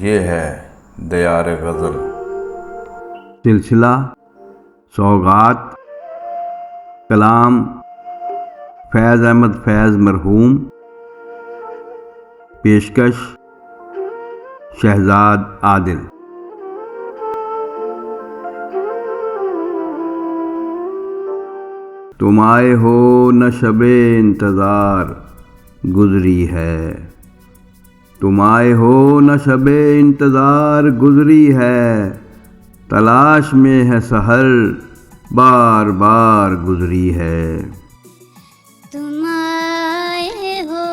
یہ ہے دیار غزل۔ سلسلہ سوغات، کلام فیض احمد فیض مرحوم، پیشکش شہزاد عادل۔ تم آئے ہو نہ شب انتظار گزری ہے، تم آئے ہو نہ شب انتظار گزری ہے، تلاش میں ہے سحر بار بار گزری ہے۔ تم آئے ہو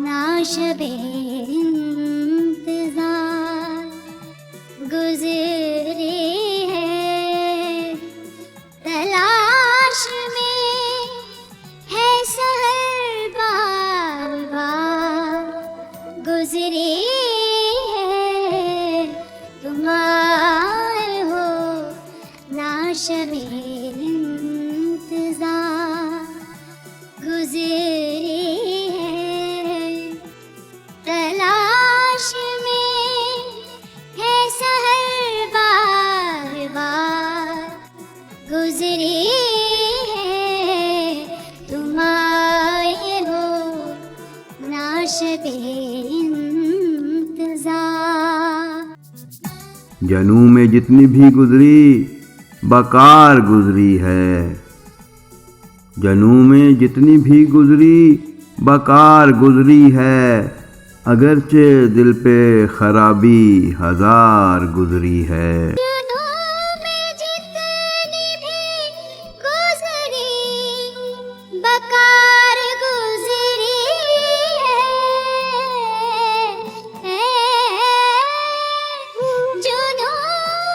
نہ شب انتظار گزری ہے، تلاش میں ہے سحر بار بار گزری ہے، تم آئے ہو نہ شب انتظار گزری ہے، تلاش میں ہے سحر بار بار گزری ہے، تم آئے ہو نہ شب انتظار۔ جنوں میں جتنی بھی گزری بکار گزری ہے، جنوں میں جتنی بھی گزری بکار گزری ہے، اگرچہ دل پہ خرابی ہزار گزری ہے۔ جنوں میں جتنی بھی گزری بکار گزری ہے، جنوں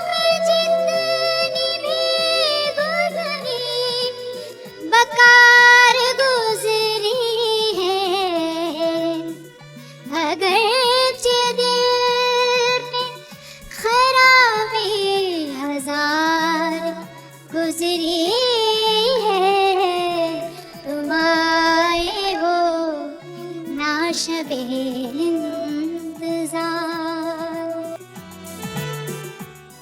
میں جتنی بھی گزری بکار گزری ہے، اگرچہ دل پہ خرابی ہزار گزری ہے، تم آئے ہو نہ شب انتظار۔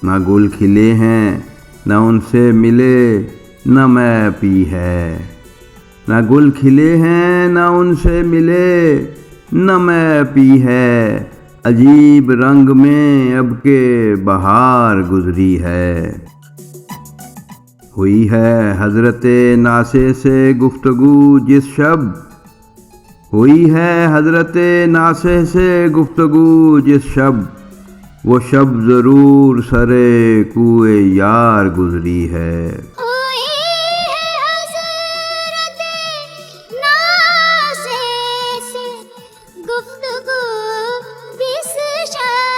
نہ گل کھلے ہیں نہ ان سے ملے نہ میں پی ہے، نہ گل کھلے ہیں نہ ان سے ملے نہ میں پی ہے، عجیب رنگ میں اب کے بہار گزری ہے۔ ہوئی ہے حضرت ناصح سے گفتگو جس شب، ہوئی ہے حضرت ناصح سے گفتگو جس شب، وہ شب ضرور سرے کوئے یار گزری ہے۔ ہوئی ہے حضرت ناصح سے گفتگو جس شب،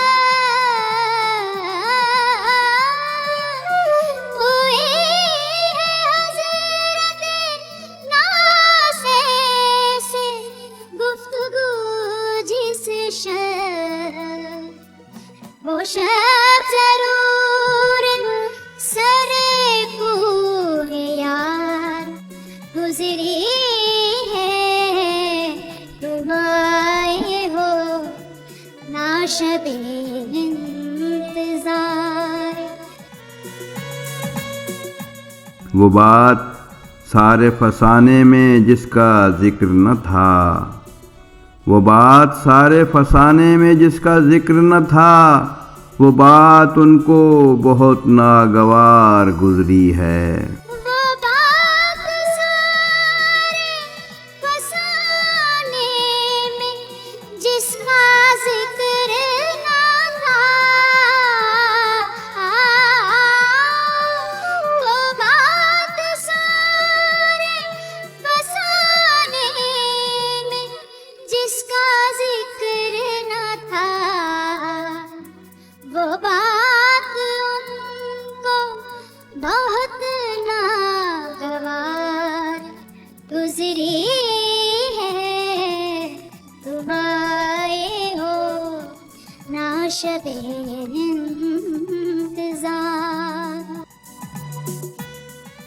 ہوئی ہے حضرت ناصح سے گفتگو جس شب، وہ شب ضرور سرے کوہ یار گزری ہے، تم آئے ہو نہ شب انتظار۔ وہ بات سارے فسانے میں جس کا ذکر نہ تھا، وہ بات سارے فسانے میں جس کا ذکر نہ تھا، وہ بات ان کو بہت ناگوار گزری ہے۔ وہ بات سارے فسانے میں جس کا ذکر نہ تھا، وہ بات سارے فسانے میں جس کا ذکر نہ تھا، وہ بات ان کو بہت ناگوار گزری ہے، تم آئے ہو نہ شب انتظار۔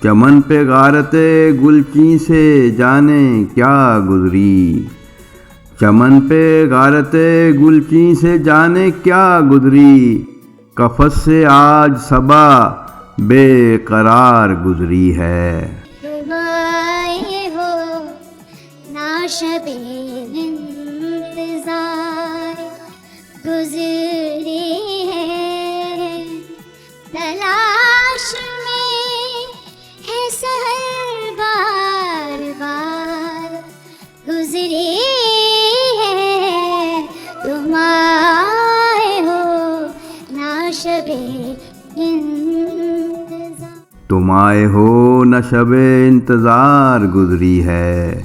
چمن پہ غارت گلچیں سے جانے کیا گزری، چمن پہ غارت گلچین سے جانے کیا گزری، کفس سے آج صبا بے قرار گزری ہے۔ تم آئے ہو نا شب انتظار گزری ہے، تلاش میں ہے سحر بار بار گزری ہے، تم آئے ہو نا شب انتظار۔ تم آئے ہو نہ شب انتظار گزری ہے،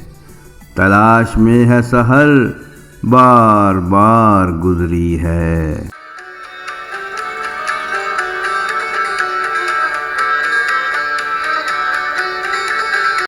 تلاش میں ہے سحر بار بار گزری ہے۔